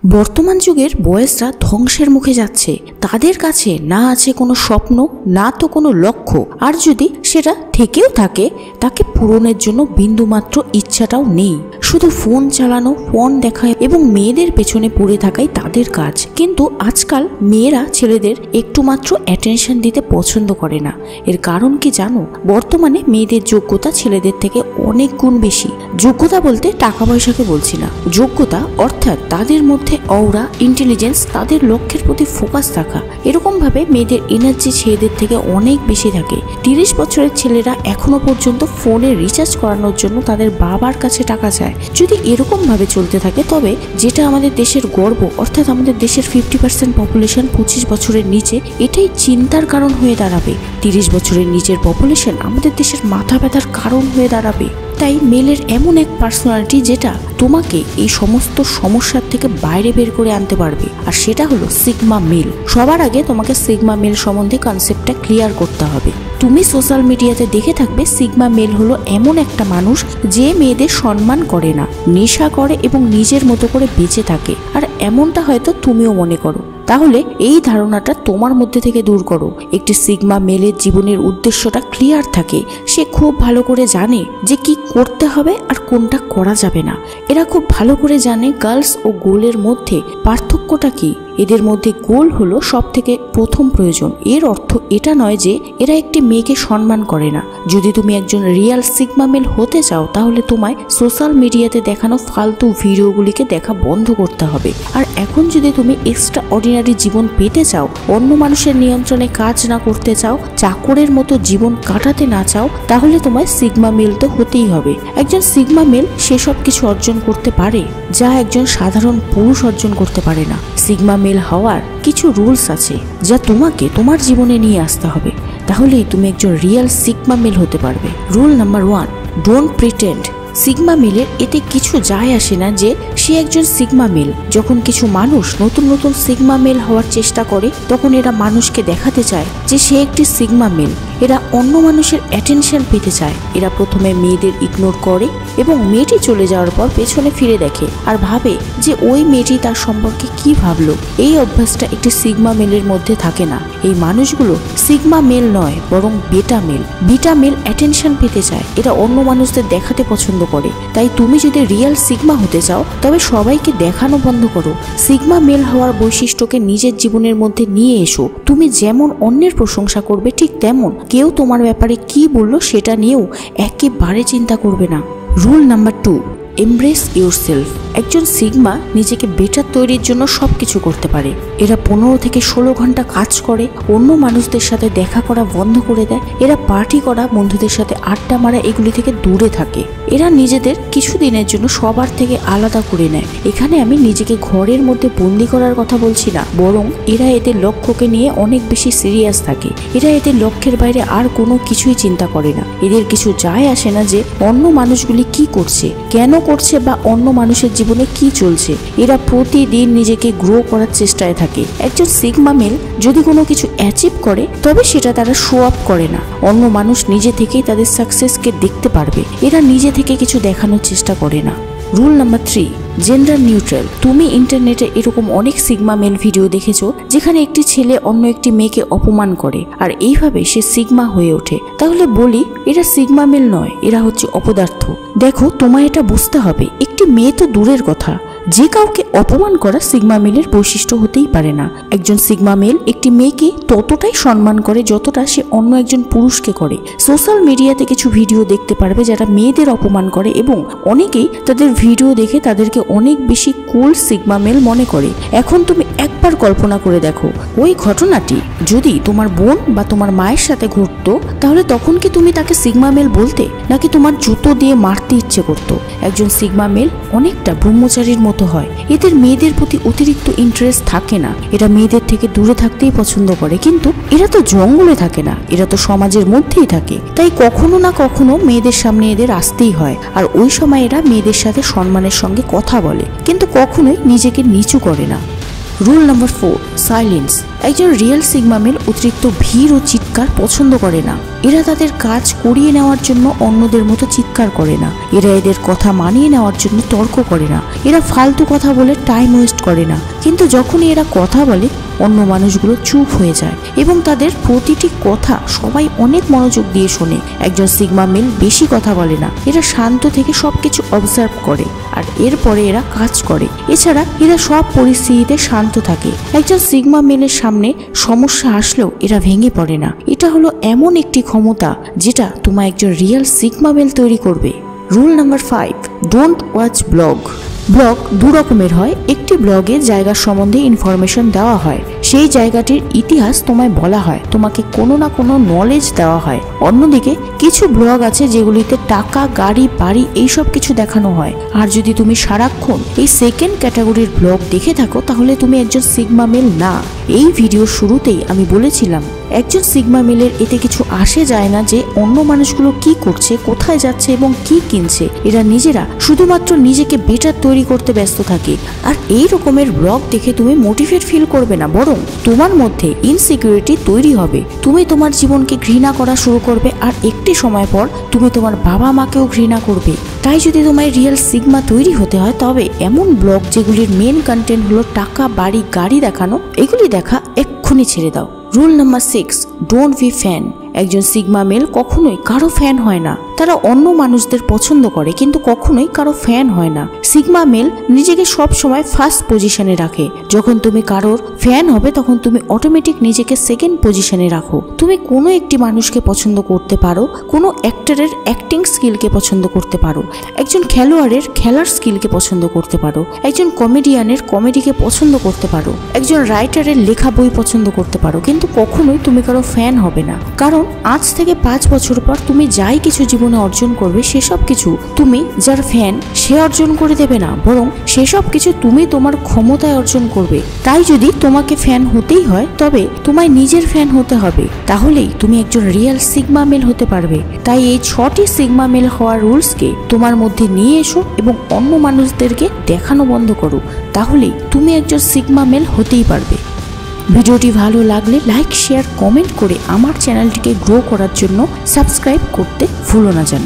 বর্তমান যুগের বয়সরা ধ্বংসের মুখে যাচ্ছে। তাদের কাছে না আছে কোনো স্বপ্ন, না তো কোনো লক্ষ্য, আর যদি সেটা থেকেও থাকে তাকে পূরণের জন্য বিন্দুমাত্র ইচ্ছাটাও নেই। শুধু ফোন চালানো, ফোন দেখা এবং মেয়েদের পেছনে পড়ে থাকাই তাদের কাজ। কিন্তু আজকাল মেয়েরা ছেলেদের একটু মাত্র অ্যাটেনশন দিতে পছন্দ করে না। এর কারণ কি জানো? বর্তমানে মেয়েদের যোগ্যতা ছেলেদের থেকে অনেক গুণ বেশি। যোগ্যতা বলতে টাকা পয়সাকে বলছি না, যোগ্যতা অর্থাৎ তাদের মধ্যে অওরা, ইন্টেলিজেন্স, তাদের লক্ষ্যের প্রতি ফোকাস থাকা। এরকম ভাবে মেয়েদের এনার্জি ছেলেদের থেকে অনেক বেশি থাকে। 30 বছরের ছেলেরা এখনো পর্যন্ত ফোনে রিচার্জ করানোর জন্য তাদের বাবার কাছে টাকা চায়। যদি এরকম ভাবে চলতে থাকে তবে যেটা আমাদের দেশের গর্ব, অর্থাৎ আমাদের দেশের 50% পপুলেশন 25 বছরের নিচে, এটাই চিন্তার কারণ হয়ে দাঁড়াবে। 30 বছরের নিচের পপুলেশন আমাদের দেশের মাথা ব্যথার কারণ হয়ে দাঁড়াবে। তাই মেলের এমন এক পার্সোনালিটি যেটা তোমাকে এই সমস্ত সমস্যার থেকে বাইরে বের করে আনতে পারবে, আর সেটা হলো সিগমা মেল। সবার আগে তোমাকে সিগমা মেল সম্বন্ধে কনসেপ্টটা ক্লিয়ার করতে হবে। তুমি সোশ্যাল মিডিয়াতে দেখে থাকবে সিগমা মেল হলো এমন একটা মানুষ যে মেয়েদের সম্মান করে না, নেশা করে এবং নিজের মতো করে বেঁচে থাকে। আর এমনটা হয়তো তুমিও মনে করো। তাহলে এই ধারণাটা তোমার মধ্যে থেকে দূর করো। একটি সিগমা মেলের জীবনের উদ্দেশ্যটা ক্লিয়ার থাকে। সে খুব ভালো করে জানে যে কি করতে হবে আর কোনটা করা যাবে না। এরা খুব ভালো করে জানে গার্লস ও গোলের মধ্যে পার্থক্যটা কি। এদের মধ্যে গোল হলো সব থেকে প্রথম প্রয়োজন। এর অর্থ এটা নয় যে এরা একটি মেয়েকে সম্মান করে না। যদি তুমি একজন রিয়াল সিগমা মেল হতে চাও তাহলে তোমায় সোশ্যাল মিডিয়াতে দেখানো ফালতু ভিডিওগুলিকে দেখা বন্ধ করতে হবে। আর এখন যদি তুমি এক্সট্রা অর্ডিনারি জীবন পেতে চাও, অন্য মানুষের নিয়ন্ত্রণে কাজ না করতে চাও, চাকরের মতো জীবন কাটাতে না চাও, তাহলে তোমায় সিগমা মেল তো হতেই হবে। একজন সিগমা মেল সেসব কিছু অর্জন করতে পারে যা একজন সাধারণ পুরুষ অর্জন করতে পারে না। সিগমা মেল হওয়ার কিছু রুলস আছে যা তোমাকে তোমার জীবনে নিয়ে আসতে হবে, তাহলেই তুমি একজন রিয়েল সিগমা মেল হতে পারবে। Rule number 1, don't pretend. Sigma মেলের এতে কিছু যায় আসে না যে সে একজন সিগমা মেল। যখন কিছু মানুষ নতুন নতুন সিগমা মেল হওয়ার চেষ্টা করে তখন এরা মানুষকে দেখাতে চায় যে সে একটি সিগমা মেল। এরা অন্য মানুষের অ্যাটেনশন পেতে চায়। এরা প্রথমে মেয়েদের ইগনোর করে এবং মেয়েটি চলে যাওয়ার পর পেছনে ফিরে দেখে আর ভাবে যে ওই মেয়েটি তার সম্পর্কে কি ভাবলো। এই অভ্যাসটা একটি সিগমা মেলের মধ্যে থাকে না। এই মানুষগুলো সিগমা মেল নয়, বরং বেটা মেল। বিটা মেল অ্যাটেনশন পেতে চায়। এরা অন্য মানুষদের দেখাতে পছন্দ করে। তাই তুমি যদি রিয়েল সিগমা হতে চাও তবে সবাইকে দেখানো বন্ধ করো। সিগমা মেল হওয়ার বৈশিষ্ট্যকে নিজের জীবনের মধ্যে নিয়ে এসো। তুমি যেমন অন্যের প্রশংসা করবে ঠিক তেমন কেউ তোমার ব্যাপারে কি বললো সেটা নিয়েও একেবারে চিন্তা করবে না। Rule number 2, embrace yourself. একজন সিগমা নিজেকে বেটার তৈরির জন্য সবকিছু করতে পারে। এরা 15 থেকে 16 ঘন্টা কাজ করে, অন্য মানুষদের সাথে দেখা করা বন্ধ করে দেয়। এরা পার্টি করা, বন্ধুদের সাথে আড্ডা মারা এগুলি থেকে দূরে থাকে। এরা নিজেদের কিছু দিনের জন্য সবার থেকে আলাদা করে নেয়। এখানে আমি নিজেকে ঘরের মধ্যে বন্দি করার কথা বলছি না, বরং এরা এদের লক্ষ্যকে নিয়ে অনেক বেশি সিরিয়াস থাকে। এরা এদের লক্ষ্যের বাইরে আর কোনো কিছুই চিন্তা করে না। এদের কিছু যায় আসে না যে অন্য মানুষগুলি কি করছে, কেন করছে বা অন্য মানুষের জীবনে কি চলছে। এরা প্রতিদিন নিজেকে গ্রো করার চেষ্টায় থাকে। একজন সিগমা মেল যদি কোনো কিছু অ্যাচিভ করে তবে সেটা তারা শো আপ করে না। অন্য মানুষ নিজে থেকেই তাদের সাকসেসকে দেখতে পারবে। এরা নিজে থেকে কিছু দেখানোর চেষ্টা করে না। Rule number 3, gender neutral. তুমি ইন্টারনেটে এরকম অনেক সিগমা মেল ভিডিও দেখেছো যেখানে একটি ছেলে অন্য একটি মেয়েকে অপমান করে আর এইভাবে সে সিগমা হয়ে ওঠে। তাহলে বলি এরা সিগমা মেল নয়, এরা হচ্ছে অপদার্থ। দেখো, তোমায় এটা বুঝতে হবে, একটি মেয়ে তো দূরের কথা, যে কাউকে অপমান করা সিগমা মেলের বৈশিষ্ট্য হতেই পারে না। একজন সিগমা মেল একটি মেয়েকে ততটাই সম্মান করে যতটা সে অন্য একজন পুরুষকে করে। সোশ্যাল মিডিয়াতে কিছু ভিডিও দেখতে পারবে যারা মেয়েদের অপমান করে এবং অনেকেই তাদের ভিডিও দেখে তাদেরকে অনেক বেশি কুল সিগমা মেল মনে করে। এখন তুমি একবার কল্পনা করে দেখো, ওই ঘটনাটি যদি তোমার বোন বা তোমার মায়ের সাথে ঘটতো তাহলে তখন কি তুমি তাকে সিগমা মেল বলতে, নাকি তোমার জুতো দিয়ে মারতে ইচ্ছে করতো? একজন সিগমা মেল অনেকটা ব্রহ্মচারীর মতো হয়। এদের মেয়েদের প্রতি অতিরিক্ত ইন্টারেস্ট থাকে না। এরা মেয়েদের থেকে দূরে থাকতেই পছন্দ করে। কিন্তু এরা তো জঙ্গলে থাকে না, এরা তো সমাজের মধ্যেই থাকে। তাই কখনো না কখনো মেয়েদের সামনে এদের আসতেই হয়। আর ওই সময় এরা মেয়েদের সাথে সম্মানের সঙ্গে কথা বলে, কিন্তু কখনোই নিজেকে নিচু করে না। Rule number 4, silence. একজন রিয়েল সিগমা মেল অতিরিক্ত ভিড় ও চিৎকার পছন্দ করে না। এরা তাদের কাজ করিয়ে নেওয়ার জন্য অন্যদের মতো চিৎকার করে না। এরা এদের কথা মানিয়ে নেওয়ার জন্য তর্ক করে না। এরা ফালতু কথা বলে টাইম ওয়েস্ট করে না। কিন্তু যখনই এরা কথা বলে অন্য মানুষগুলো চুপ হয়ে যায় এবং তাদের প্রতিটি কথা সবাই অনেক মনোযোগ দিয়ে শোনে। একজন সিগমা মেল বেশি কথা বলে না। এরা শান্ত থেকে সবকিছু অবজার্ভ করে আর এরপরে এরা কাজ করে। এছাড়া এরা সব পরিস্থিতিতে শান্ত থাকে। একজন সিগমা মেলের সামনে সমস্যা আসলেও এরা ভেঙে পড়ে না। এটা হলো এমন একটি ক্ষমতা যেটা তোমার একজন রিয়েল সিগমা মেল তৈরি করবে। Rule number 5, don't watch blog. Blog দু রকমের হয়। একটি ব্লগে জায়গার সম্বন্ধে ইনফরমেশন দেওয়া হয়, সেই জায়গাটির ইতিহাস তোমায় বলা হয়, তোমাকে কোনো না কোনো নলেজ দেওয়া হয়। অন্যদিকে কিছু ব্লগ আছে যেগুলিতে টাকা, গাড়ি, বাড়ি এইসব কিছু দেখানো হয়। আর যদি তুমি সারাক্ষণ এই সেকেন্ড ক্যাটাগরির ব্লগ দেখে থাকো তাহলে তুমি একজন সিগমা মেল না। এই ভিডিওর শুরুতেই আমি বলেছিলাম একজন সিগমা মেলের এতে কিছু আসে যায় না যে অন্য মানুষগুলো কি করছে, কোথায় যাচ্ছে এবং কি কিনছে। এরা নিজেরা শুধুমাত্র নিজেকে বেটার তৈরি করতে ব্যস্ত থাকে। আর এই রকমের ব্লগ দেখে তুমি মোটিভেট ফিল করবে না, বরং তোমার মধ্যে ইনসিকিউরিটি তৈরি হবে। তুমি তোমার জীবনকে ঘৃণা করা শুরু করবে আর একটি সময় পর তুমি তোমার বাবা মাকেও ঘৃণা করবে। তাই যদি তোমায় রিয়েল সিগমা তৈরি হতে হয় তবে এমন ব্লগ যেগুলির মেন কন্টেন্ট হলো টাকা, বাড়ি, গাড়ি দেখানো, এগুলি দেখা এক্ষুনি ছেড়ে দাও। Rule number 6, don't be fan. একজন সিগমা মেল কখনোই কারো ফ্যান হয় না। তারা অন্য মানুষদের পছন্দ করে কিন্তু কখনোই কারো ফ্যান হয় না। সিগমা মেল নিজেকে সব সময় ফার্স্ট পজিশনে রাখে। যখন তুমি কারোর ফ্যান হবে তখন তুমি অটোমেটিক নিজেকে সেকেন্ড পজিশনে রাখো। তুমি কোনো একটি মানুষকে পছন্দ করতে পারো, কোনো অ্যাক্টরের অ্যাক্টিং স্কিলকে পছন্দ করতে পারো, একজন খেলোয়াড়ের খেলার স্কিলকে পছন্দ করতে পারো, একজন কমেডিয়ানের কমেডিকে পছন্দ করতে পারো, একজন রাইটারের লেখা বই পছন্দ করতে পারো, কিন্তু কখনোই তুমি কারো ফ্যান হবে না। কারণ আজ থেকে 5 বছর পর তুমি যাই কিছু জীবনে অর্জন করবে সেসব কিছু তুমি যার ফ্যান সে অর্জন করে দেবে না, বরং সেসব কিছু তুমি তোমার ক্ষমতায় অর্জন করবে। তাই যদি তোমাকে ফ্যান হতেই হয় তবে তোমায় নিজের ফ্যান হতে হবে, তাহলেই তুমি একজন রিয়েল সিগমা মেল হতে পারবে। তাই এই 6টি সিগমা মেল হওয়ার রুলসকে তোমার মধ্যে নিয়ে এসো এবং অন্য মানুষদেরকে দেখানো বন্ধ করো, তাহলেই তুমি একজন সিগমা মেল হতেই পারবে। ভিডিওটি ভালো লাগলে লাইক, শেয়ার, কমেন্ট করে আমার চ্যানেলটিকে গ্রো করার জন্য সাবস্ক্রাইব করতে ভুলো না যেন।